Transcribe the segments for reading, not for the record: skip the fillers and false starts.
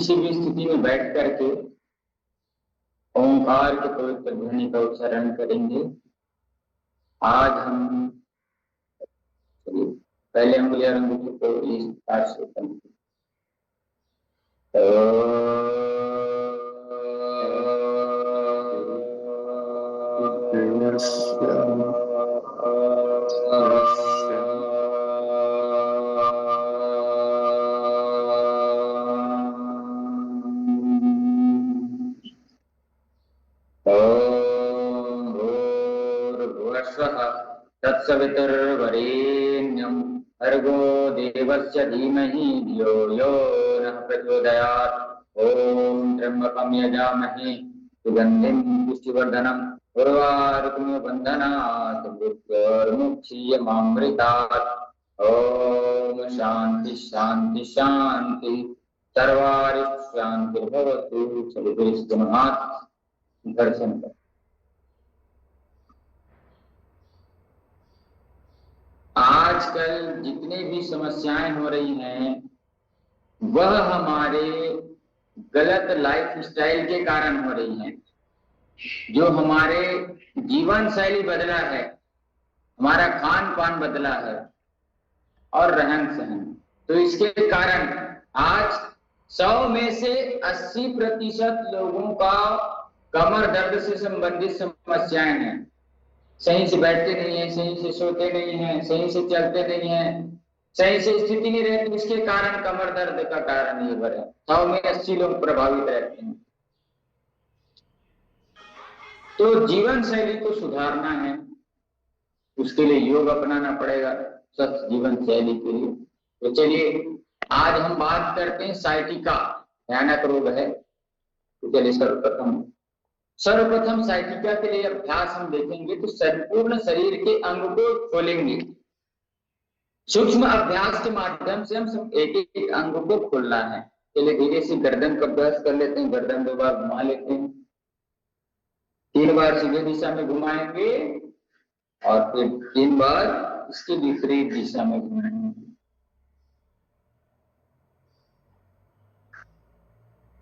किसी भी स्थिति में बैठ करके ओंकार के पवित्र ध्वनि का उच्चारण करेंगे। आज हम पहले अंगुलियां अंगूठे को इस प्रकार से करेंगे। तत्सवितुर्वरेण्यं भर्गो देवस्य धीमहि धियो यो नः प्रचोदयात्। ओम त्र्यंबकं यजामहे सुगंधिं पुष्टिवर्धनम् उर्वारुकमिव बन्धनात् मृत्योर्मुक्षीयमामृतात्। ओम शांति शांति शांति सर्वारिष्ट शांतिर्भवतु। सवितुरिष्ट महात् दर्शन कर। आजकल जितने भी समस्याएं हो रही हैं वह हमारे गलत लाइफ स्टाइल के कारण हो रही हैं। जो हमारे जीवन शैली बदला है, हमारा खान पान बदला है और रहन सहन, तो इसके कारण आज 100 में से 80% लोगों का कमर दर्द से संबंधित समस्याएं हैं। सही से बैठते नहीं है, सही से सोते नहीं है, सही से चलते नहीं है, सही से स्थिति नहीं रहती। इसके कारण कमर दर्द का कारण ये है। 100 में 80 लोग प्रभावित रहते हैं। तो जीवन शैली को सुधारना है, उसके लिए योग अपनाना पड़ेगा स्वस्थ जीवन शैली के लिए। तो चलिए आज हम बात करते हैं साइटिका, भयानक रोग है। तो चलिए सर्वप्रथम साइटिका के लिए अभ्यास हम देखेंगे। तो संपूर्ण शरीर के अंग को खोलेंगे। सूक्ष्म अभ्यास के माध्यम से हम सब एक एक अंग को खोलना है। चलिए धीरे से गर्दन का अभ्यास कर लेते हैं। गर्दन 2 बार घुमा लेते हैं, 3 बार सीधे दिशा में घुमाएंगे और फिर 3 बार इसके विपरीत दिशा में घुमाएंगे।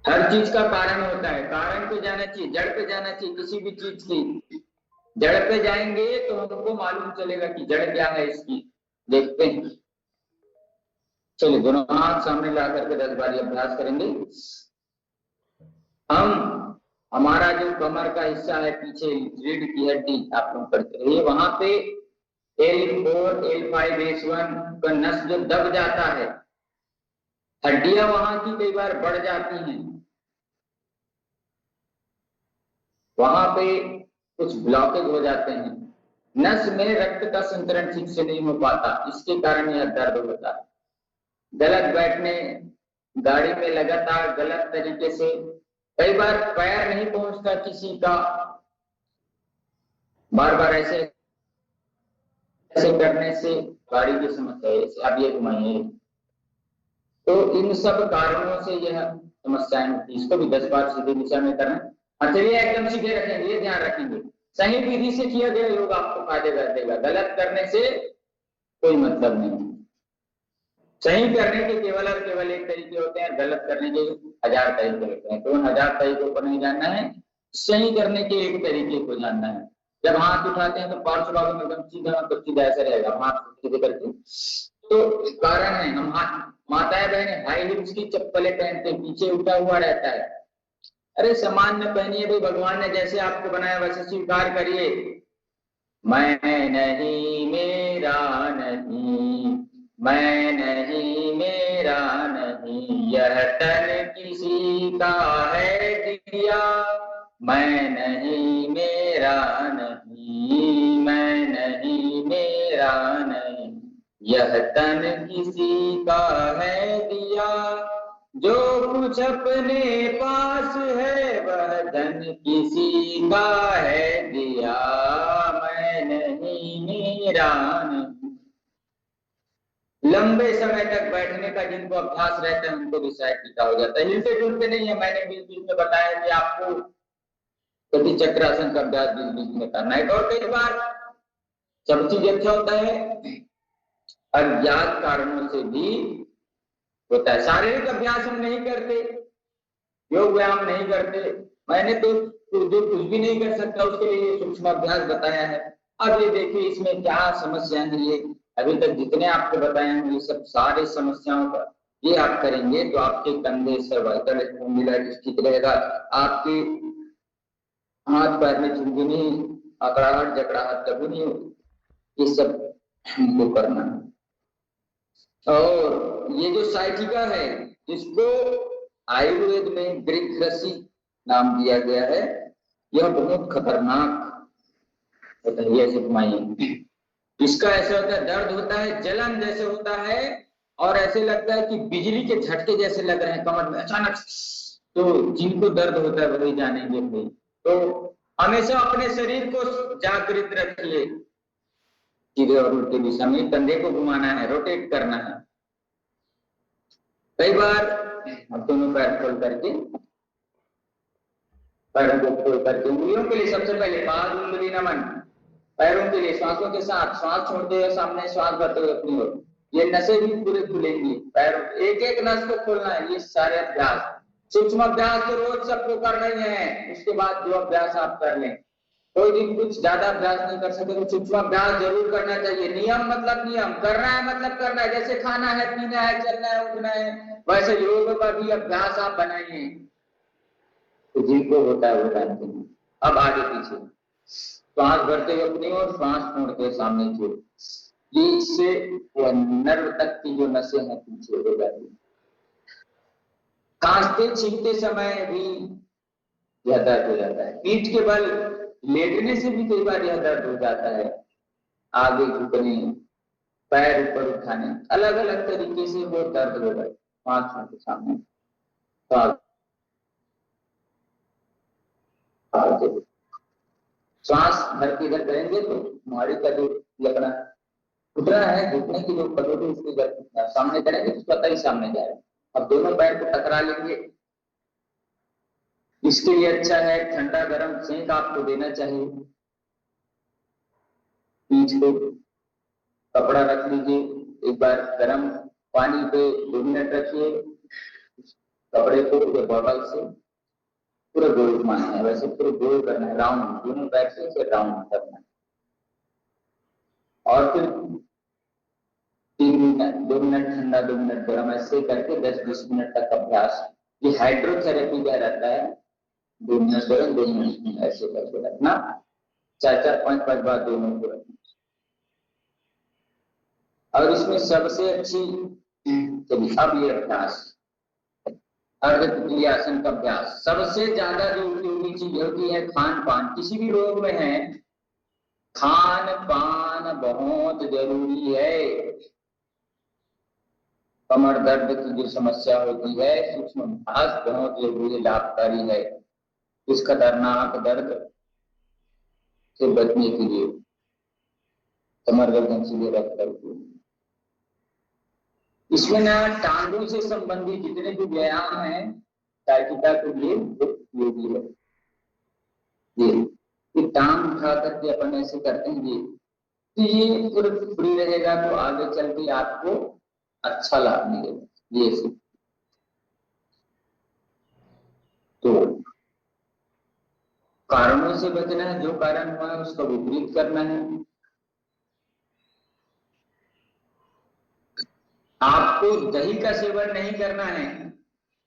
हर चीज का कारण होता है, कारण पे जाना चाहिए, जड़ पे जाना चाहिए। किसी भी चीज की जड़ पे जाएंगे तो हमको मालूम चलेगा कि जड़ क्या है इसकी। देखते हैं। चलिए दोनों हाथ सामने ला करके 10 बार अभ्यास करेंगे। हम हमारा जो कमर का हिस्सा है, पीछे रीढ़ की हड्डी आप लोग करते रहिए, वहां पे L4 L5 S1 का नस जो दब जाता है, हड्डियां वहां की कई बार बढ़ जाती हैं, वहां पे कुछ ब्लॉकेज हो जाते हैं, नस में रक्त का संचरण ठीक से नहीं हो पाता, इसके कारण यह दर्द होता है। गलत बैठने, गाड़ी में लगातार गलत तरीके से, कई बार पैर नहीं पहुंचता किसी का, बार बार ऐसे करने से गाड़ी की समस्या है। आप ये घुमाइए, तो इन सब कारणों से यह समस्याएं होती है। इसको भी 10 बार सीधे दिशा में करना। चलिए एकदम सीधे रखेंगे, ये ध्यान रखेंगे। सही विधि से किया गया योग आपको फायदे देगा। गलत करने से कोई मतलब नहीं। सही करने के केवल और केवल एक तरीके होते हैं, गलत करने के 1000 तरीके होते हैं। तो उन 1000 तरीकों को नहीं जानना है, सही करने के एक तरीके को जानना है। जब हाथ उठाते हैं तो पार्श्व में एकदम सीधा, मतलब सीधा ऐसा रहेगा, हाथ सीधे करके। तो कारण है, हम माताएं बहनें हाई हील्स की चप्पलें पहनते हैं, पीछे उठा हुआ रहता है। अरे सामान्य पहनिए भाई, भगवान ने जैसे आपको बनाया वैसे स्वीकार करिए। मैं नहीं मेरा नहीं, मैं नहीं मेरा नहीं, यह तन किसी का है दिया। मैं नहीं मेरा नहीं, मैं नहीं मेरा नहीं, यह तन किसी का है दिया। जो कुछ अपने पास है वह धन किसी का है दिया। मैं नहीं मेरा नहीं। लंबे समय तक बैठने का जिनको अभ्यास रहता है उनको भी साइटिका हो जाता है। हिलते डुलते नहीं है। मैंने बीच में बताया कि आपको कति चक्रासन का अभ्यास बीच में करना है। और कई बार सब चीज अच्छा होता है, अज्ञात कारणों से भी होता है। शारीरिक अभ्यास हम नहीं करते, योग व्यायाम नहीं करते, मैंने तो जो कुछ भी नहीं कर सकता उसके लिए सूक्ष्म अभ्यास बताया है। अब ये देखिए इसमें क्या समस्या है, ये अभी तक जितने आपको बताए हैं ये सब सारे समस्याओं का ये आप करेंगे तो आपके कंधे सर्वाइकल स्पॉन्डिलाइटिस ठीक रहेगा, आपके हाथ पैर में झुनझुनी अकड़ाहट जकड़ाहट कभी नहीं होगी। ये सब हमको करना है। और ये जो साइटिका है जिसको आयुर्वेद में गृहरसी नाम दिया गया है, यह बहुत खतरनाक होता है। ऐसे घुमाइए, इसका ऐसा होता है, दर्द होता है, जलन जैसे होता है और ऐसे लगता है कि बिजली के झटके जैसे लग रहे हैं कमर में अचानक। तो जिनको दर्द होता है वही जानेंगे भाई। तो हमेशा अपने शरीर को जागृत रखिए, सीधे और उल्टे दिशा में कंधे को घुमाना है, रोटेट करना है। कई बार अब दोनों पैर खोल करके, पैरों को खोल करके, उंगलियों के लिए सबसे पहले पाद उंगली नमन, पैरों के लिए श्वासों के साथ श्वास छोड़ते हुए सामने, श्वास भरते हुए अपनी ओर, ये नसें भी पूरे खुलेंगी, पैरों एक एक नस को खोलना है। ये सारे अभ्यास सूक्ष्म अभ्यास तो रोज सबको करना ही है, उसके बाद जो अभ्यास आप कर लें, कोई दिन कुछ ज्यादा अभ्यास नहीं कर सके तो सूक्ष्म अभ्यास जरूर करना चाहिए। नियम मतलब नियम, करना है मतलब करना है, जैसे खाना है, पीना है, चलना है, उठना है, वैसे योग का भी अभ्यास आप बनाइए। तो जिनको होता है वो जानते हैं। अब आगे पीछे श्वास भरते हुए अपनी ओर, श्वास छोड़ते हुए सामने की ओर, इससे वह नर्व तक की जो नसें हैं पीछे हो जाती है। खांसते छींकते समय भी यह दर्द हो जाता है, पीठ के बल लेटने से भी कई बार यह दर्द हो जाता है, आगे झुकने, पैर ऊपर उठाने, अलग अलग तरीके से वो दर्द होगा। पांच के सामने श्वास भर के इधर करेंगे तो हमारी का जो लकड़ा उठना है, घुटने की जो कटोरी उसको सामने करेंगे तो पता ही सामने जाएगा। अब दोनों पैर को टकरा लेंगे। इसके लिए अच्छा है ठंडा गर्म सेंक आपको देना चाहिए। पीठ पे कपड़ा रख लीजिए, एक बार गर्म पानी पे 2 मिनट रखिए, कपड़े को बॉटल से पूरा गोल घुमाना है, वैसे पूरे गोल करना है, राउंड, दोनों पैर से राउंड करना है। और फिर 3 मिनट, 2 मिनट ठंडा, 2 मिनट गर्म, ऐसे करके 10-20 मिनट तक अभ्यास। ये हाइड्रोथेरेपी क्या रहता है, 2 मिनट गर्म, 2 मिनट ऐसे करके रखना, 4-4, 5-5 बार दोनों को रखना। और इसमें सबसे अच्छी अब ये अभ्यास अर्धक्रियासन का अभ्यास, सबसे ज्यादा जो उपयोगी चीज होती है खान पान। किसी भी रोग में है खान पान बहुत जरूरी है। कमर दर्द की जो समस्या होती है, सूक्ष्म अभ्यास बहुत जरूरी, लाभकारी है इस खतरनाक दर्द से बचने के लिए। कमर गर्दन सीधे रख करके इसमें ना टांगों से संबंधित जितने भी व्यायाम है साइटिका के लिए उपयोगी है। ये टांग उठा करके अपन ऐसे करते हैं तो ये पूरा फ्री रहेगा, तो आगे चल के आपको अच्छा लाभ मिलेगा। ये तो कारणों से बचना है, जो कारण हुआ है उसका विपरीत करना है। आपको दही का सेवन नहीं करना है,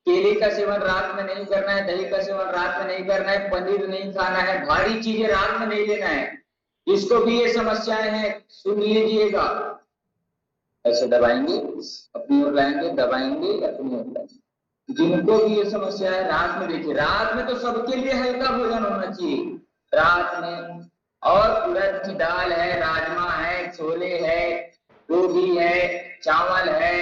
केले का सेवन रात में नहीं करना है, दही का सेवन रात में नहीं करना है, पनीर नहीं खाना है, भारी चीजें रात में नहीं लेना है। जिसको भी ये समस्याएं हैं सुन लीजिएगा, ऐसे दबाएंगे अपनी ओर लाएंगे, दबाएंगे अपनी ओर लाएंगे। जिनको भी ये समस्या है रात में, देखिए रात में तो सबके लिए हल्का भोजन होना चाहिए रात में, और उड़द की दाल है, राजमा है, छोले है, गोभी है, चावल है,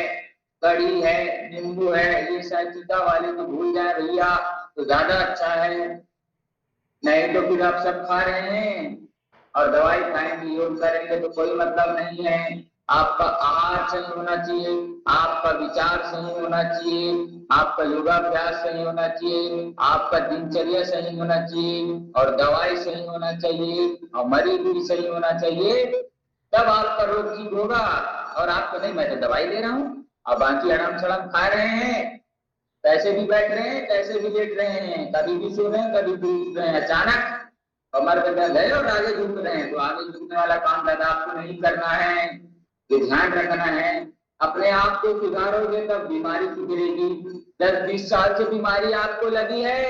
कड़ी है, नींबू है, ये साइटिका वाले तो भूल जाए भैया तो ज्यादा अच्छा है। नहीं तो फिर आप सब खा रहे हैं और दवाई खाएंगे, योग करेंगे तो कोई मतलब नहीं है। आपका आहार सही होना चाहिए, आपका विचार सही होना चाहिए, आपका योगाभ्यास सही होना चाहिए, आपका दिनचर्या सही होना चाहिए, और दवाई सही होना चाहिए, और मरीज भी सही होना चाहिए, तब आपका रोग ठीक होगा। और आपको नहीं मैं तो दवाई ले रहा हूँ और बाकी आराम सड़ाम खा रहे हैं, कैसे भी बैठ रहे हैं, कैसे भी लेट रहे हैं, कभी भी सो रहे हैं, कभी भी उठ रहे हैं, अचानक कमर में दर्द है और आगे झुक रहे हैं, तो आगे झुकने वाला काम ज्यादा आपको नहीं करना है, ये ध्यान रखना है। अपने आप को सुधारोगे तब बीमारी सुधरेगी। 10-20 साल से बीमारी आपको लगी है,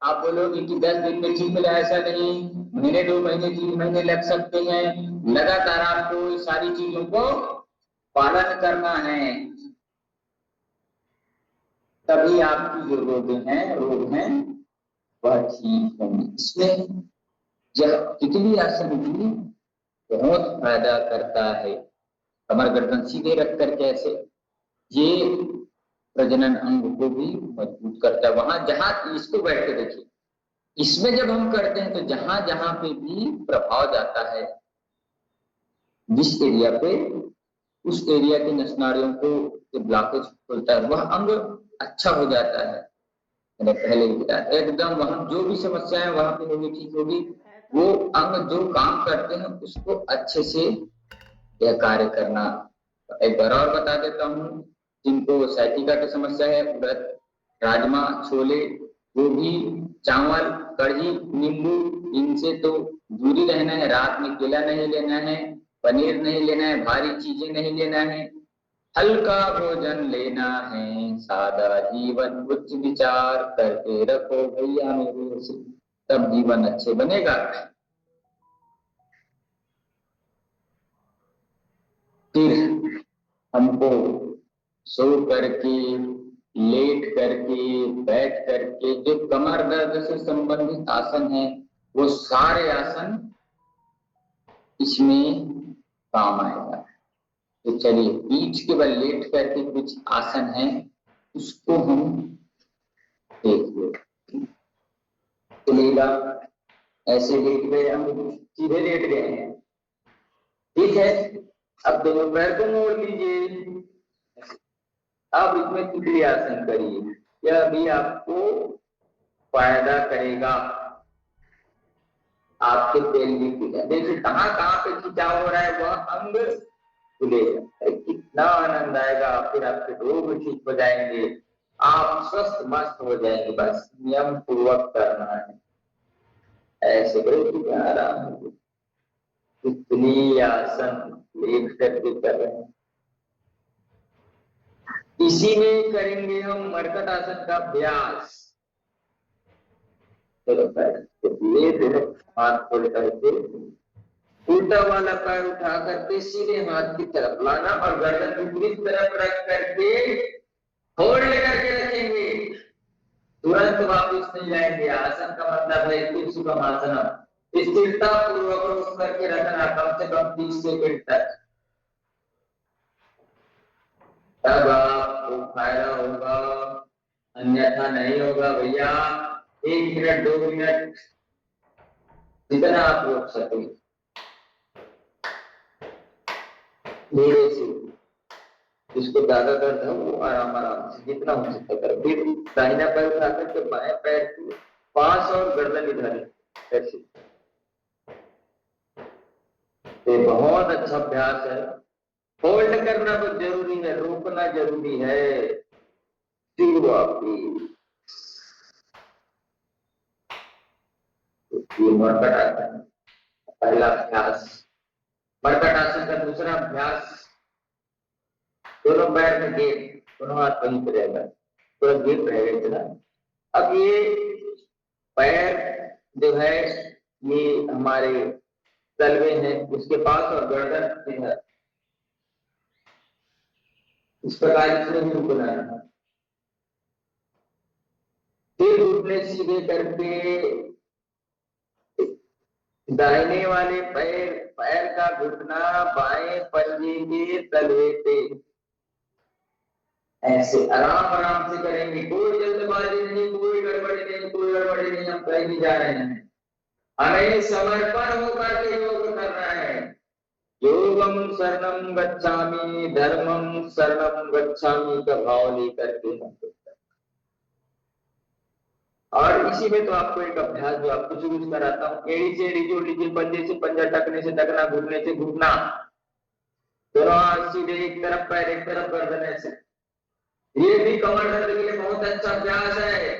आप बोलोगे कि 10 दिन में ठीक मिला, ऐसा नहीं, महीने 2 महीने 3 महीने लग सकते हैं। लगातार आपको इस सारी चीजों को पालन करना है, तभी आपकी जो रोग हैं वह ठीक होंगे। इसमें यह तितली आसन भी बहुत फायदा करता है। कमर गर्दन सीधे रख करके ऐसे, ये प्रजनन अंग को भी मजबूत करता है। वहां जहां, इसको बैठ के देखिए, इसमें जब हम करते हैं तो जहां जहां पे भी प्रभाव जाता है, जिस एरिया पे, उस एरिया के नस नाड़ियों को ब्लॉकेज खोलता है, वह अंग अच्छा हो जाता है। मैंने पहले भी बताया एकदम, वहां जो भी समस्या है वहां पे होगी, ठीक होगी। वो अंग जो काम करते हैं उसको अच्छे से यह कार्य करना। एक बार और बता देता हूँ, जिनको साइटिका की समस्या है, उड़द, राजमा, छोले, गोभी, चावल, कढ़ी, नींबू, इनसे तो दूरी रहना है। रात में केला नहीं लेना है, पनीर नहीं लेना है, भारी चीजें नहीं लेना है, हल्का भोजन लेना है, सादा जीवन उच्च विचार करके रखो भैया मेरे से, तब जीवन अच्छे बनेगा। फिर हमको सो करके, लेट करके, बैठ करके जो कमर दर्द से संबंधित आसन है, वो सारे आसन इसमें काम आएगा। तो चलिए, पीठ के बल लेट करके कुछ आसन है, उसको हम देखिए। चलिएगा, ऐसे लेट गए, हम सीधे लेट गए हैं, ठीक है। अब दोनों पैर को मोड़ लीजिए। अब इसमें तितली आसन करिए, यह भी आपको फायदा करेगा। आपके पेल्विक की, देखिए कहाँ कहाँ पे खिंचाव हो रहा है, वह अंग खुलेगा, कितना आनंद आएगा। फिर आपके रोग ठीक हो जाएंगे, आप स्वस्थ मस्त हो जाएंगे। बस नियम पूर्वक करना है, ऐसे करो, आराम से तितली आसन लेट करके कर रहे हैं। इसी में करेंगे हम मरकट आसन का अभ्यास। चलो पैर हाथ खोल करके, उल्टा वाला पैर उठा करके सीधे हाथ की तरफ लाना और गर्दन विपरीत तरफ रख करके होल्ड करके रखेंगे, तुरंत वापस नहीं जाएंगे। आसन का मतलब है सुखमासन, स्थिरता पूर्वक रोक करके रखना, कम से कम 30 सेकंड तक, तब आपको फायदा होगा, अन्यथा नहीं होगा भैया। 1 मिनट 2 मिनट जितना आप रोक सके, धीरे से, जिसको ज्यादा दर्द है वो आराम आराम से जितना हो सकता है। फिर दाहिना पैर उठा करके बाएं पैर की पास और गर्दन इधर ऐसे, ये बहुत अच्छा अभ्यास है। होल्ड करना तो जरूरी है, रोकना जरूरी है। मरकट आसन पहला अभ्यास। मरकट आसन का दूसरा अभ्यास, दोनों पैर में गेप, दोनों हाथ वहीं पे रहेगा, पूरा गेप रहेगा इतना। अब ये पैर जो है, ये हमारे तलवे हैं, उसके पास, और गर्दन इधर, इस प्रकार इसमें भी बनाना। फिर घुटने सीधे करके दाहिने वाले पैर का घुटना बाएं पंजे के तलवे पे, ऐसे आराम आराम से करेंगे, कोई जल्दबाजी नहीं, कोई गड़बड़ी नहीं, कोई गड़बड़ी नहीं। हम कहीं जा रहे हैं, हमें समर्पण होकर के योग करना है। योगम शरणम गच्छामि, धर्मम शरणम गच्छामि का भाव लेकर के हम, और इसी में तो आपको एक अभ्यास जो आपको शुरू कराता हूँ, एड़ी से एड़ी जोड़ लीजिए, पंजे से पंजा, टकने से टकना, घुटने से घुटना, दोनों हाथ सीधे, एक तरफ पैर एक तरफ गर्दन, ऐसे ये भी कमर दर्द के लिए बहुत अच्छा अभ्यास है।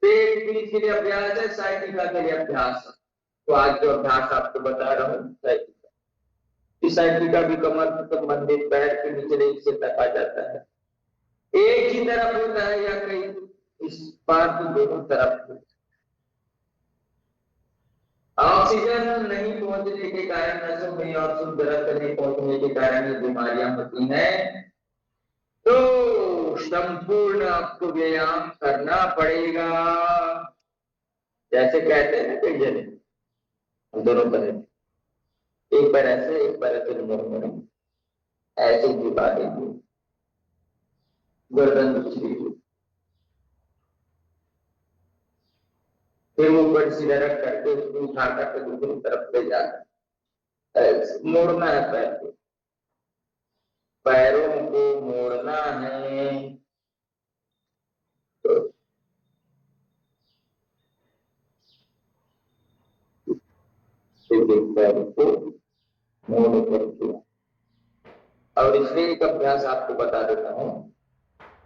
पेट पीठ के लिए अभ्यास है, साइटिका के लिए अभ्यास है। तो आज जो अभ्यास आपको बता रहा हूँ साइटिका, इस साइटिका भी कमर से संबंधित, पैर के निचले हिस्से तक आ जाता है। एक ही तरफ होता है या कई इस बार तो दोनों तरफ होता है। ऑक्सीजन नहीं पहुंचने के कारण नसों में और शुद्ध रक्त नहीं पहुंचने के कारण ये बीमारियां होती हैं। तो संपूर्ण आपको व्यायाम करना पड़ेगा। जैसे कहते हैं ना कई जने, दोनों तरह, एक बार ऐसे एक बार ऐसे मुड़ ऐसे झुका देंगे, गर्दन दूसरी, फिर ऊपर सीधा रख करके उसको उठा करके दूसरी तरफ ले जाना, मोड़ना है पैर को, पैरों को मोड़ना है। तो पैर को मोड़ करके, और इसलिए एक अभ्यास आपको बता देता हूँ,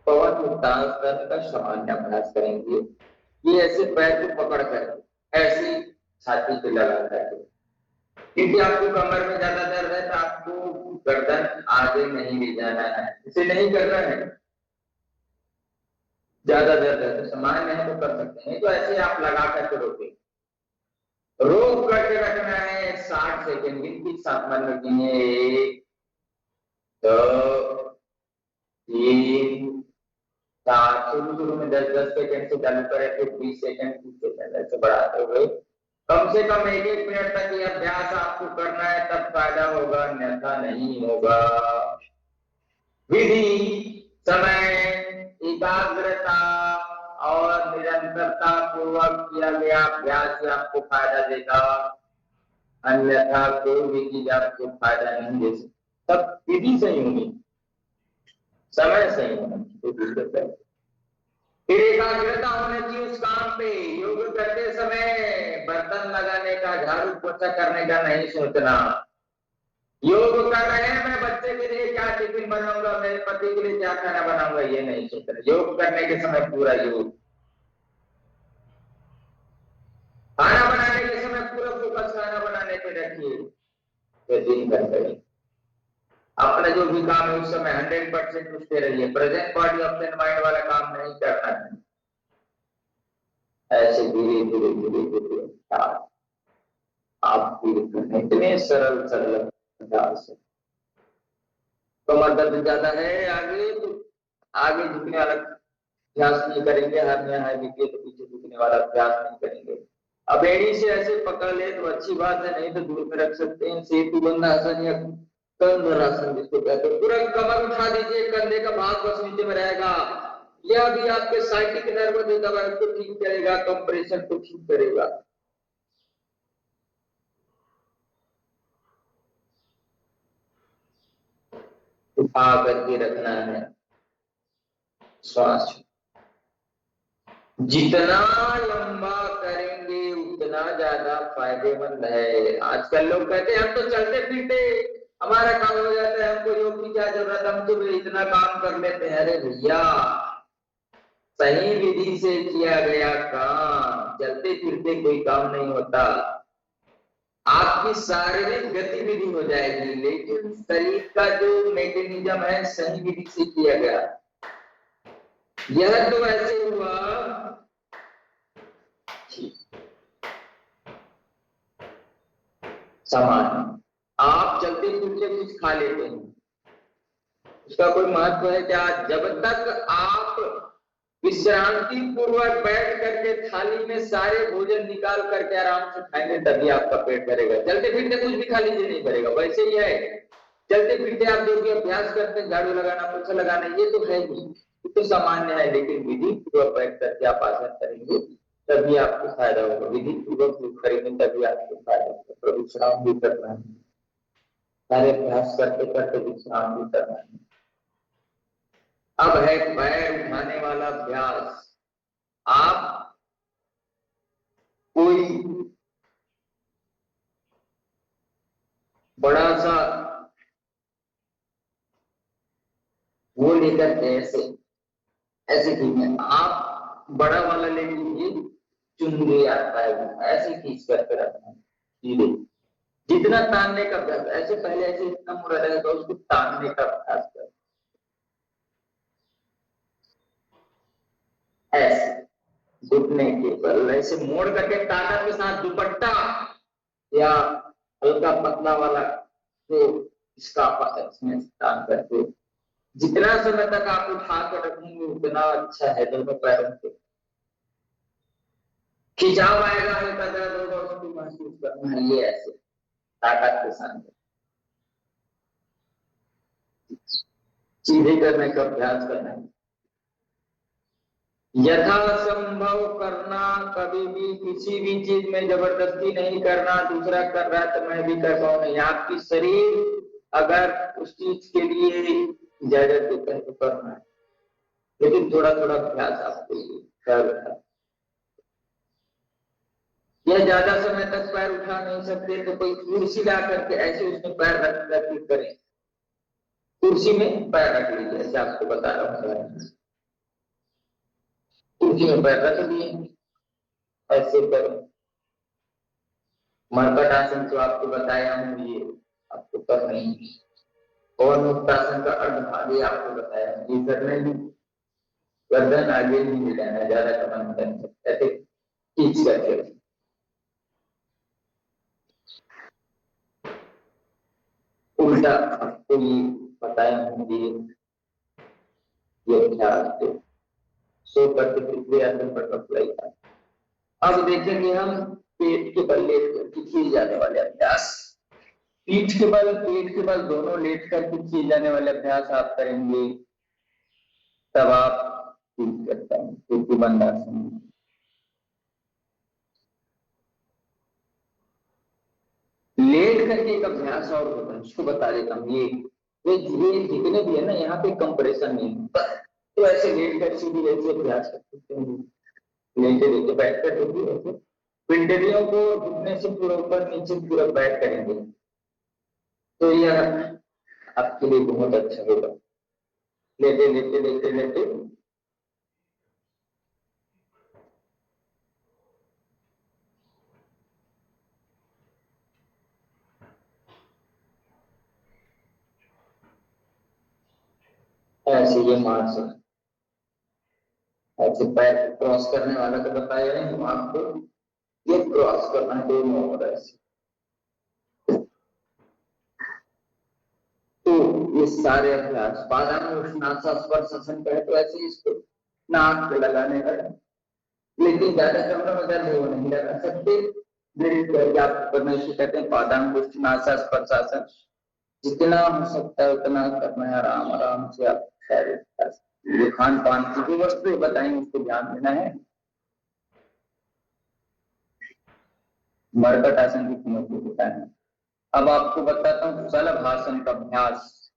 पवन मुक्तासन का सामान्य अभ्यास करेंगे। ये ऐसे पैर को पकड़ कर ऐसी छाती पे लगा कर, क्योंकि आपको कमर में ज्यादा दर्द है तो आपको गर्दन आगे नहीं ले जाना है, इसे नहीं करना है। ज्यादा दर्द है तो सामान्य है तो कर सकते हैं, तो ऐसे आप लगा करके रोके, रोक करके रखना है 60 सेकेंड की साथ मन रखिए। 2 3 4, शुरू में 10-10 सेकेंड से चालू करें, फिर 20 सेकेंड 30 सेकेंड ऐसे बढ़ाते हुए कम से कम 1-1 मिनट तक ये अभ्यास आपको करना है, तब फायदा होगा, अन्यथा नहीं होगा। विधि, समय, एकाग्रता और निरंतरता पूर्वक किया गया अभ्यास ही आपको फायदा देगा, अन्यथा कोई भी चीज आपको फायदा नहीं दे सकती। सब विधि सही होनी, समय सही होना, फिर एकाग्रता होना चाहिए उस काम पे। योग करते समय बर्तन लगाने का, झाड़ू पोछा करने का नहीं सोचना। योग कर रहे हैं, मैं बच्चे के लिए क्या टिफिन बनाऊंगा, मेरे पति के लिए क्या खाना बनाऊंगा, ये नहीं सोचना। योग करने के समय पूरा योग, खाना बनाने के समय पूरा फोकस खाना बनाने पे रखिए, तो दिन भर करिए। अपना जो भी काम है उस समय 100% उससे रहिए, प्रेजेंट बॉडी ऑप्शन माइंड वाला काम नहीं करना है। ऐसे धीरे धीरे धीरे धीरे आप इतने सरल सरल अभ्यास है। कमर दर्द ज्यादा है आगे, तो आगे झुकने वाला अभ्यास नहीं करेंगे, हरनिया है तो पीछे झुकने वाला अभ्यास नहीं करेंगे। अब एड़ी से ऐसे पकड़ ले तो अच्छी बात है, नहीं तो दूर में रख सकते हैं। सेतु बंधासन या कंधरासन जिसको कहते हैं, तुरंत कमर उठा दीजिए, कंधे का भाग बस नीचे में रहेगा। यह भी आपके साइटिक नर्व जो दवा को ठीक करेगा, कंप्रेशन को ठीक करेगा। उठा करके रखना है श्वास, जितना लंबा करेंगे उतना ज्यादा फायदेमंद है। आजकल लोग कहते हैं हम तो चलते फिरते हमारा काम हो जाता है, हमको योग की क्या जरूरत, हम तो इतना काम कर लेते हैं। अरे भैया, सही विधि से किया गया काम चलते फिरते कोई काम नहीं होता। आपकी शारीरिक गतिविधि हो जाएगी, लेकिन शरीर का जो मैकेनिज्म है सही विधि से किया गया। यह तो ऐसे हुआ, सामान आप चलते फिरते कुछ खा लेते हैं, उसका कोई महत्व है क्या? जब तक आप विश्रांति पूर्वक बैठ करके थाली में सारे भोजन निकाल करके आराम से खाएंगे, तभी आपका पेट भरेगा। चलते फिरते कुछ भी खा लीजिए नहीं भरेगा। वैसे ही है, चलते फिरते आप जो भी अभ्यास करते हैं, झाड़ू लगाना, पोछा लगाना, ये तो है ही, ये तो सामान्य है। लेकिन विधि पूर्वक बैठ करके आप आसन करेंगे तभी आपको फायदा होगा। विधि पूर्वक करेंगे तभी आपको फायदा होगा। तो विश्राम भी करना है, सारे अभ्यास करते करते विश्राम भी करना है। अब है पैर उठाने वाला अभ्यास। आप कोई बड़ा सा वो लेकर के ऐसे ऐसे खींचना। आप बड़ा वाला ले लीजिए, चुनरी आता है वो, ऐसे खींच करके रखना है सीधे। जितना तानने का अभ्यास, ऐसे पहले ऐसे इतना मुड़ा रहेगा तो उसको तानने का अभ्यास कर, ऐसे घुटने के बल ऐसे मोड़ करके ताकत के साथ दुपट्टा या हल्का पतला वाला तो इसका इसमें तान करके जितना समय तक आप उठा कर रखेंगे उतना अच्छा है। दोनों पैरों से खिंचाव आएगा, हल्का दर्द होगा, उसको महसूस करना है। ये ऐसे ताकत के साथ सीधे करने का अभ्यास करना है। यथासंभव करना, कभी भी किसी भी चीज में जबरदस्ती नहीं करना। दूसरा कर रहा है तो मैं भी कर पाऊँ नहीं। आपकी शरीर अगर उस चीज के लिए इजाजत देता है तो करना है, लेकिन थोड़ा थोड़ा अभ्यास आपके लिए कर। या ज्यादा समय तक पैर उठा नहीं सकते तो कोई कुर्सी ला करके ऐसे उसमें पैर रख करके करें। कुर्सी में पैर रख लीजिए, ऐसे आपको बता रहा हूँ। कुर्सी में पैर रख दिए, ऐसे करें। मरकट आसन जो आपको बताया हूँ ये आपको कर नहीं है। और मुक्तासन का अर्धभागी आपको बताया, ये करने में गर्दन आगे नहीं जाना, ज्यादा कमान करना, ऐसे खींच करके। उल्टा आपको ये बताया हूँ ये अभ्यास सो करके पृथ्वी आसन पर अप्लाई कर। अब देखेंगे हम पेट के बल लेट करके किए जाने वाले अभ्यास। पीठ के बल पेट के बल दोनों लेट करके किए जाने वाले अभ्यास आप करेंगे, तब आप फील करता हूँ क्योंकि बंद आसन। लेट करके एक अभ्यास और होता है, उसको बता देता हूँ। ये जितने भी है ना, यहाँ पे कंप्रेशन नहीं होता, तो ऐसे लेट कर सीधी ऐसे अभ्यास कर सकते हैं। लेटे लेटे बैठ कर ऐसे पिंडलियों को घुटने से पूरा ऊपर नीचे पूरा बैठ करेंगे, तो यह आपके लिए बहुत अच्छा होगा। लेटे लेटे लेटे लेटे ऐसे ये मार्च ऐसे पैर क्रॉस करने वाला तो बताया है हम आपको, ये क्रॉस करना है दोनों ओर ऐसे। तो ये सारे अभ्यास पादानुस्नासास्पर्शासन का है, तो ऐसे इसको नाक पे लगाने का, लेकिन ज्यादा कमरा में दर्द वो नहीं लगा सकते। धीरे करके आप करना शुरू करते हैं। पादानुस्नासास्पर्शासन जितना हो सकता है उतना करना है, आराम आराम से आप ये खान पान की जो वस्तु बताएंगे उसको ध्यान देना है। मरकट आसन की कीमत बताएं। अब आपको बताता हूँ शलभासन का अभ्यास।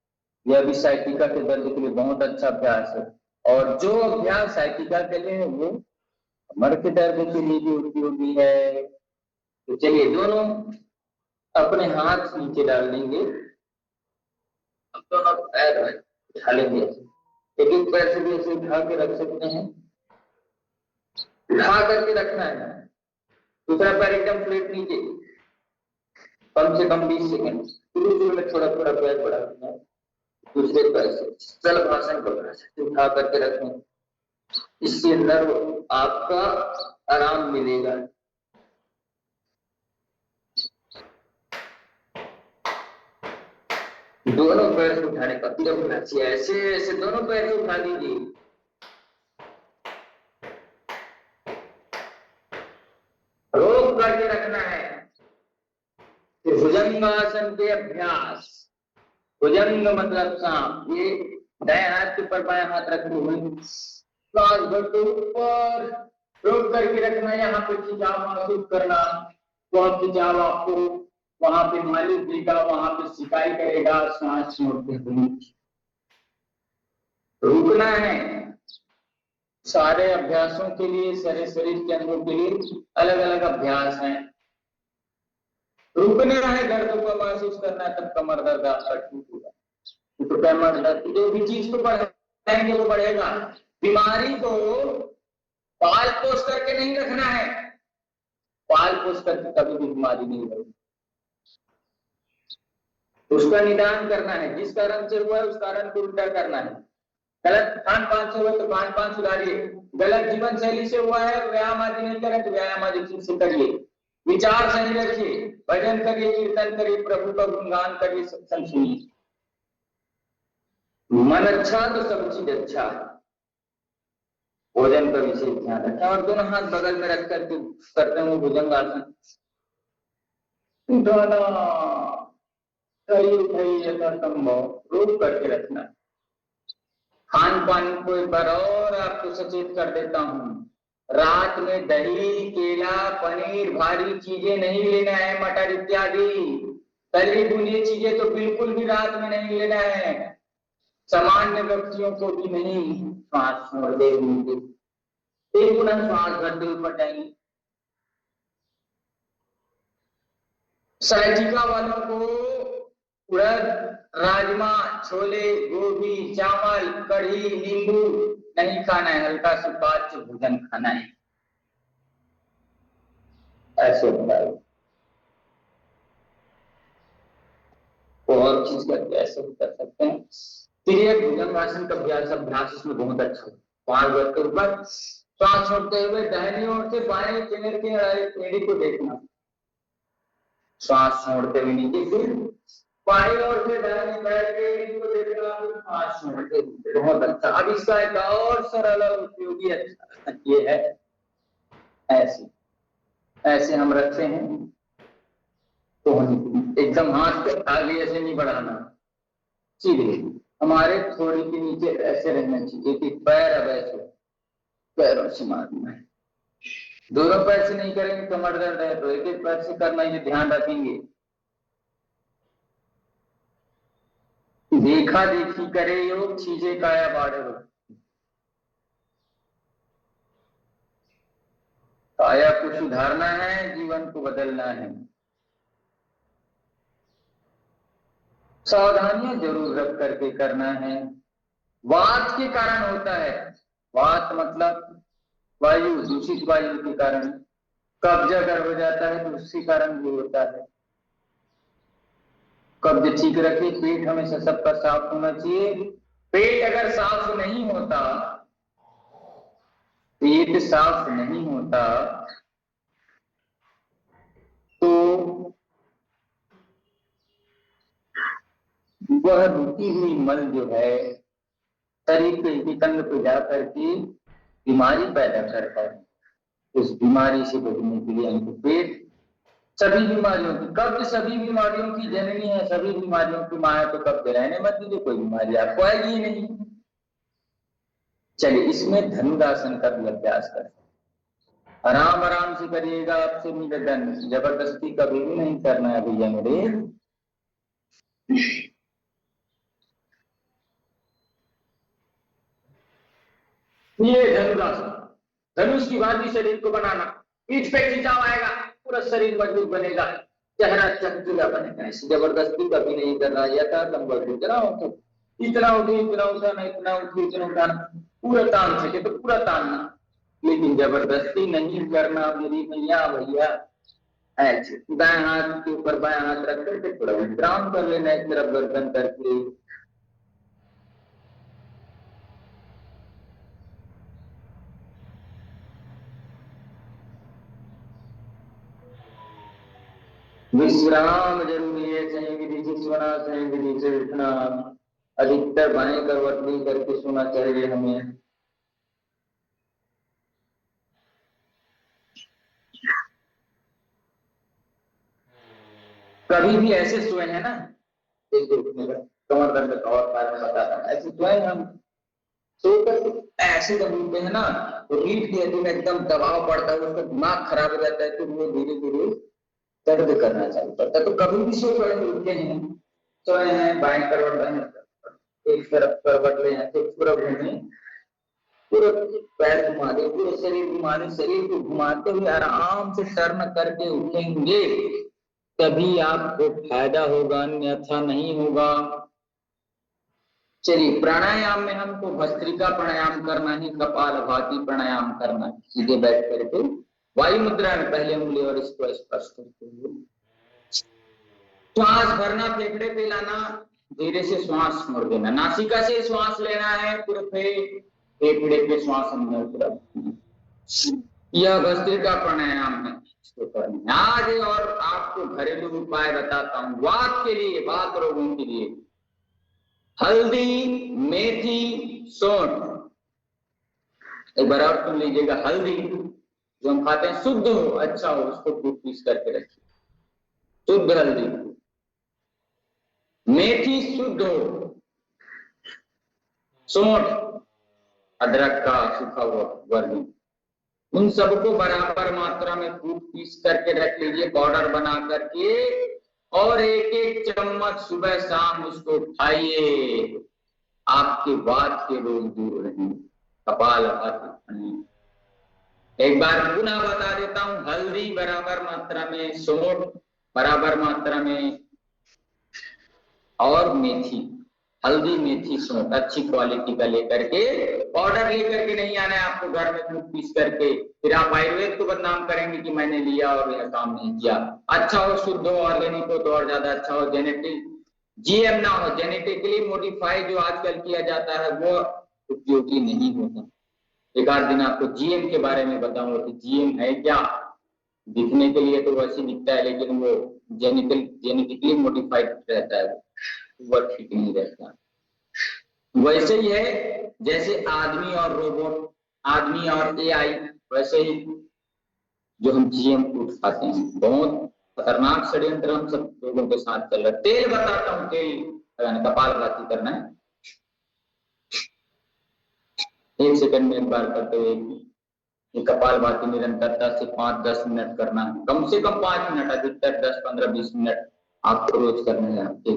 यह भी साइटिका के दर्द के लिए बहुत अच्छा अभ्यास है, और जो अभ्यास साइटिका के लिए है वो कमर के दर्द के लिए भी उपयोगी है। तो चलिए दोनों अपने हाथ नीचे डाल देंगे, अब दोनों पैर उठा लेंगे, एक एक पैर से भी ऐसे उठा के रख सकते हैं, उठा करके रखना है। दूसरा पैर एकदम फ्लैट नीचे, कम से कम 20 सेकंड शुरू में थोड़ा थोड़ा पैर बढ़ाना है। दूसरे पैर से शलभासन को उठा करके रखें, इसके अंदर आपका आराम मिलेगा। दोनों पैर से उठाने का ऐसे ऐसे दोनों पैर से उठा लीजिए। रोक करके रखना है। भुजंगासन के अभ्यास, भुजंग मतलब सांप। ये दाएं हाथ के ऊपर बाएं हाथ रखते हुए सांस भरते ऊपर रोक करके रखना। यहाँ पे खिंचाव महसूस करना, बहुत खिंचाव आपको वहां पे मालिक देगा, वहां पे सिकाई करेगा। सांस छोड़ते हुए रुकना है। सारे अभ्यासों के लिए, सारे शरीर के अंगों के लिए अलग अलग अभ्यास हैं। रुकना है, दर्द को महसूस करना है, तब कमर दर्द आपका ठीक होगा। तो कमर दर्द जो भी चीज को बढ़ाएंगे वो बढ़ेगा, बीमारी को पाल पोष करके नहीं रखना है, पाल पोष करके कभी भी बीमारी नहीं होगी, उसका निदान करना है। जिस कारण से हुआ है उस कारण को उल्टा करना है। गलत खान पान से हुआ तो खान पान सुधारिए, गलत जीवन शैली से हुआ है व्यायाम आदि नहीं करें तो व्यायाम आदि से करिए, विचार सही रखिए, भजन करिए, कीर्तन करिए, प्रभु का गुणगान करिए, सत्संग सुनिए। मन अच्छा तो सब चीज अच्छा। भोजन का विशेष ध्यान रखें और दोनों हाथ बगल में रख करके करते हुए भुजंगासन, रोक करके रखना। खान पान को एक बार और आपको सचेत कर देता हूँ, रात में दही, केला, पनीर, भारी चीजें नहीं लेना है, मटर इत्यादि तली भुनी चीजें तो बिल्कुल भी रात में नहीं लेना है। सामान्य व्यक्तियों को भी नहीं, श्वास छोड़ते हुए एक गुना श्वास भरते हुए पटाएंगे। साइटिका वालों को उड़द, राजमा, छोले, गोभी, चावल, कढ़ी, नींबू नहीं खाना है, हल्का सुपाच्य भोजन खाना है। ऐसे बताओ और चीज करके ऐसे भी कर सकते हैं। तिर्यक भुजंगासन का अभ्यास इसमें बहुत अच्छा है। पांव रखते ऊपर, श्वास छोड़ते हुए दाहिनी ओर से बाएं पैर के एड़ी को देखना, श्वास छोड़ते हुए नीचे, फिर बाएं ओर से दाहिने पैर के एड़ी को देखना, श्वास छोड़ते हुए। बहुत अच्छा। अब इसका एक और सरल और उपयोगी अच्छा ये है, ऐसे ऐसे हम रखते हैं तो एकदम हाथ आगे ऐसे नहीं बढ़ाना, सीधे हमारे थोड़ी के नीचे ऐसे रहना चाहिए कि पैर अब ऐसे पैरों से मारना है। दोनों पैर से नहीं करेंगे कमर दर्द है तो एक एक पैर से करना, ये ध्यान रखेंगे। देखा देखी करे योग, चीजें काया बाढ़ हो। काया को सुधारना है, जीवन को बदलना है। सावधानियां जरूर रख करके करना है। वात के कारण होता है, वात मतलब वायु, दूषित वायु के कारण कब्ज अगर हो जाता है तो उसी कारण भी होता है। कब्ज ठीक रखे, पेट हमेशा सबका साफ होना चाहिए। पेट अगर साफ नहीं होता, पेट साफ नहीं होता तो वह रुकी हुई मल जो है शरीर के विकंड पे जाकर के बीमारी पैदा करता है। उस बीमारी से बचने के लिए हमको पेट, सभी बीमारियों की, कब्ज सभी बीमारियों की जननी है, सभी बीमारियों की मां है, तो कब्ज रहने मत दीजिए, कोई बीमारी आपको आएगी नहीं। चलिए इसमें धनुरासन का भी अभ्यास करें, आराम आराम से करिएगा। आपसे निवेदन, जबरदस्ती कभी भी नहीं करना है भैया मेरे। ये धनुरासन, धनुष की भांति शरीर को बनाना, पीठ पे खिंचाव आएगा, पूरा शरीर मजबूत बनेगा, चेहरा चमकीला बनेगा। ऐसी जबरदस्ती कभी नहीं करना। यथासंभव इतना उठो, इतना उठे, इतना उठाना, इतना उठे, इतना उठाना, पूरा तान सके तो पूरा तानना, लेकिन जबरदस्ती नहीं करना मेरी मैया भैया। ऐसे दाएं हाथ के ऊपर बाएं हाथ रख करके थोड़ा विश्राम कर लेना, एक तरफ गर्दन करके। विश्राम जरूरी है, सही विधि से सोना, सही विधि से उठना। अधिकतर बाएं करवट नहीं करके सोना चाहिए हमें। कभी भी ऐसे सोए हैं ना, कमर दर्द का और कारण बताता हूं, ऐसे सोए हम सोकर ऐसे जब उठते हैं ना तो रीढ़ की हड्डी में एकदम दबाव पड़ता है, उसका दिमाग खराब हो जाता है, तो वो धीरे धीरे दर्द करना चालू करता है। तो कभी भी सो पड़े उठते हैं, सोए हैं, बाएं करवट रहे, एक तरफ करवट ले, पूरा घूमे, पूरा पैर घुमा दे, पूरे शरीर घुमा दे, शरीर को घुमाते हुए आराम से टर्न करके उठेंगे, तभी आपको फायदा होगा, अन्यथा नहीं होगा। चलिए, प्राणायाम में हमको भस्त्रिका प्राणायाम करना है, कपालभाति प्राणायाम करना है। सीधे बैठ करके वायु मुद्रा में पहले उंगली और इसको स्पर्श करते हुए श्वास भरना, फेफड़े पे लाना, धीरे से श्वास छोड़ देना। नासिका से श्वास लेना है, पूरे फेफड़े पे श्वास अंदर। यह भस्त्रिका प्राणायाम है, इसको करना है। आज और आपको घरेलू उपाय बताता हूँ वात के लिए, वात रोगों के लिए। हल्दी, मेथी, सौंठ। एक बार और सुन लीजिएगा। हल्दी जो हम खाते हैं शुद्ध हो, अच्छा हो, उसको कूट पीस करके रखिए, शुद्ध हल्दी। मेथी शुद्ध हो, सौंठ अदरक का सूखा हुआ वर्ग, उन सबको बराबर मात्रा में कूट पीस करके रख लीजिए, पाउडर बना करके, और एक एक चम्मच सुबह शाम उसको खाइए। आपके वात के रोग दूर रहेंगे। कपालभाति। एक बार पुनः बता देता हूं। हल्दी बराबर मात्रा में, सौंठ बराबर मात्रा में, और मेथी, हल्दी मेथी सौंठ अच्छी क्वालिटी का लेकर के, पाउडर लेकर के नहीं आना है आपको घर में कूट पीस करके, फिर आप आयुर्वेद को बदनाम करेंगे कि मैंने लिया और यह काम नहीं किया। अच्छा हो, शुद्ध हो, ऑर्गेनिक हो तो और ज्यादा अच्छा हो, जेनेटिक जीएम ना हो, जेनेटिकली मॉडिफाइड जो आजकल किया जाता है वो उपयोगी नहीं होता। एक आध दिन आपको जीएम के बारे में बताऊंगा कि जीएम है क्या। दिखने के लिए तो वैसे दिखता है, लेकिन वो जेनेटिकली मॉडिफाइड रहता है, वो ठीक नहीं रहता। वैसे ही है जैसे आदमी और रोबोट, आदमी और एआई, वैसे ही जो हम जीएम फूड खाते हैं, बहुत खतरनाक षड्यंत्र हम सब लोगों के साथ चल रहा है। तेल बताता हूँ, तेल कपालभाति करना है। 1 सेकंड में एक बार करते हुए कपालभाति निरंतरता से 5-10 मिनट करना है, कम से कम 5 मिनट, अधिकतर 10-15-20 मिनट आपको रोज करना है। आपके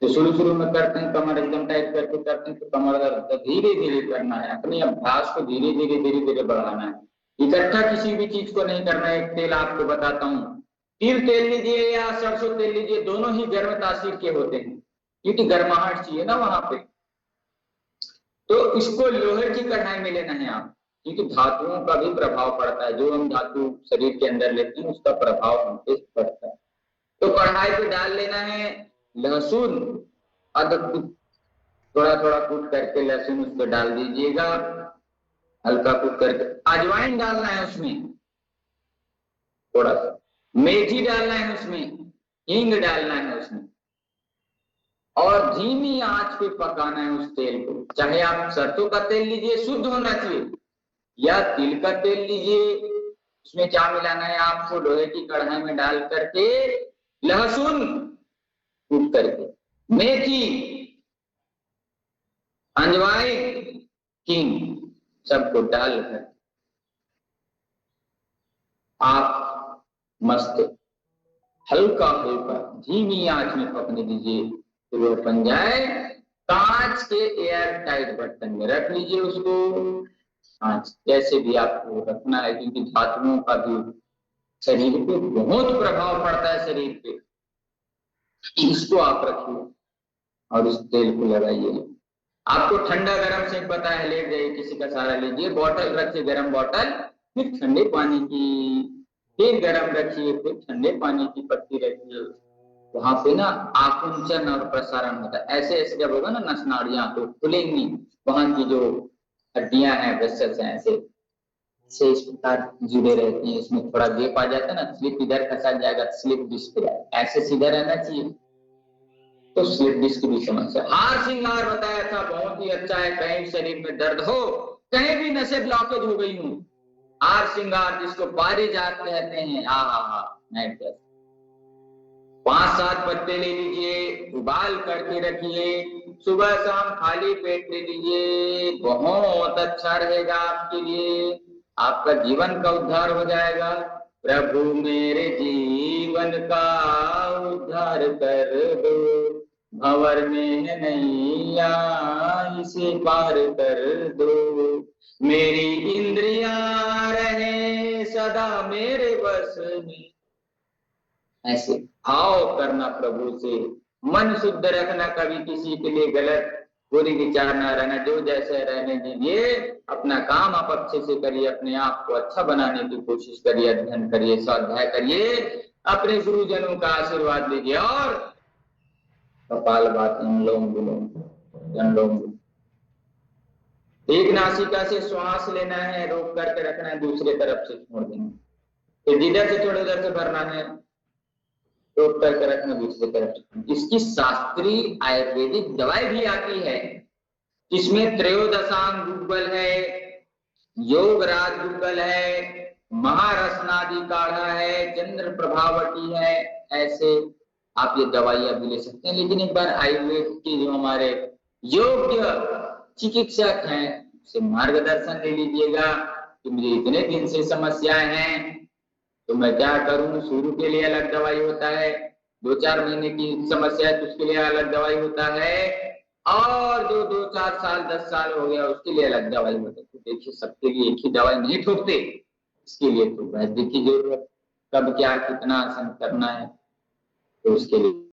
तो शुरू में करते हैं, कमर एकदम टाइट करके करते हैं तो कमर दर्द, धीरे धीरे करना है। अपने अभ्यास को धीरे धीरे बढ़ाना है। इकट्ठा किसी भी चीज को नहीं करना है। एक तेल आपको बताता हूँ, तिल तेल लीजिए या सरसों तेल लीजिए, दोनों ही गर्म तासीर के होते हैं, क्योंकि गर्माहट चाहिए ना वहां पे। तो इसको लोहे की कढ़ाई में लेना है आप, क्योंकि धातुओं का भी प्रभाव पड़ता है। जो हम धातु शरीर के अंदर लेते हैं उसका प्रभाव हम पे पड़ता है। तो कढ़ाई पे डाल लेना है लहसुन, अदरक थोड़ा थोड़ा कूट करके लहसुन उसको डाल दीजिएगा, हल्का कूट करके। अजवाइन डालना है उसमें, थोड़ा सा मेथी डालना है उसमें, हींग डालना है उसमें, और धीमी आंच पे पकाना है उस तेल को। चाहे आप सरसों का तेल लीजिए, शुद्ध होना चाहिए, या तिल का तेल लीजिए। उसमें क्या मिलाना है आपको, लोहे की कढ़ाई में डाल करके लहसुन कूट करके, मेथी, अजवाइन, हींग सबको डालकर आप मस्त हल्का हल्का धीमी आंच में पकने दीजिए। तो वो बन जाए। कांच के एयर टाइट बर्तन में रख लीजिए उसको। कांच कैसे भी आपको रखना है, क्योंकि धातुओं का भी शरीर पे बहुत प्रभाव पड़ता है शरीर पे। इसको आप रखिए और इस तेल को लगाइए। आपको ठंडा गर्म से पता है, लेट जाइए, किसी का सहारा लीजिए, बोतल रखिए, गर्म बोतल, फिर ठंडे पानी की, फिर गर्म रखिए, फिर ठंडे पानी की पट्टी रखिए। वहां पे ना आकुंचन और प्रसारण होता है। ऐसे ऐसे जब होगा ना नस नाड़ियां तो खुलेंगी, वहां की जो हड्डियां हैं, वेसल्स हैं, ऐसे से इस प्रकार जुड़े रहते हैं। इसमें थोड़ा गेप आ जाता है ना, स्लिप इधर फंसा जाएगा, स्लिप डिस्क ऐसे सीधा रहना चाहिए, तो स्लिप डिस्क की भी समस्या। हार श्रृंगार बताया था, बहुत ही अच्छा है। कहीं शरीर में दर्द हो, कहीं भी नसें ब्लॉकेज हो गई हूं, हार श्रृंगार जिसको पारिजात कहते हैं, नाइट 5-7 पत्ते ले लीजिए, उबाल करके रखिए, सुबह शाम खाली पेट ले लीजिए, बहुत अच्छा रहेगा आपके लिए। आपका जीवन का उद्धार हो जाएगा। प्रभु मेरे जीवन का उद्धार कर दो, भंवर में नैया इसे पार कर दो, मेरी इंद्रियां रहे सदा मेरे बस में। ऐसे भाव करना प्रभु से, मन शुद्ध रखना, कभी किसी के लिए गलत बुरी विचार ना रहना, जो जैसे रहने दीजिए, अपना काम आप अच्छे से करिए, अपने आप को अच्छा बनाने की कोशिश करिए, अध्ययन करिए, स्वाध्याय करिए, अपने गुरुजनों का आशीर्वाद लीजिए। और कपालभाति, अनुलोम विलोम, एक नासिका से श्वास लेना है, रोक करके रखना है, दूसरे तरफ से छोड़ देना, फिर जिधर से छोड़े उधर से भरना है, रोक करके रखना, दूसरी तरफ से। इसकी शास्त्रीय आयुर्वेदिक दवाई भी आती है, जिसमें त्रयोदशांग गुग्गल है, योगराज गुग्गल है, महारसनादि काढ़ा है, चंद्र प्रभावटी है, ऐसे आप ये दवाइयां भी ले सकते हैं। लेकिन एक बार आयुर्वेद के जो हमारे योग्य चिकित्सक हैं उससे मार्गदर्शन ले लीजिएगा कि मुझे इतने दिन से समस्याएं हैं, तो मैं क्या करूं। शुरू के लिए अलग दवाई होता है, 2-4 महीने की समस्या है तो उसके लिए अलग दवाई होता है, और जो 2-4 साल 10 साल हो गया उसके लिए अलग दवाई होता है। तो देखिए, सबके लिए एक ही दवाई नहीं ठोकते, इसके लिए तो वैद्य की जरूरत, कब क्या कितना आसन करना है, तो उसके लिए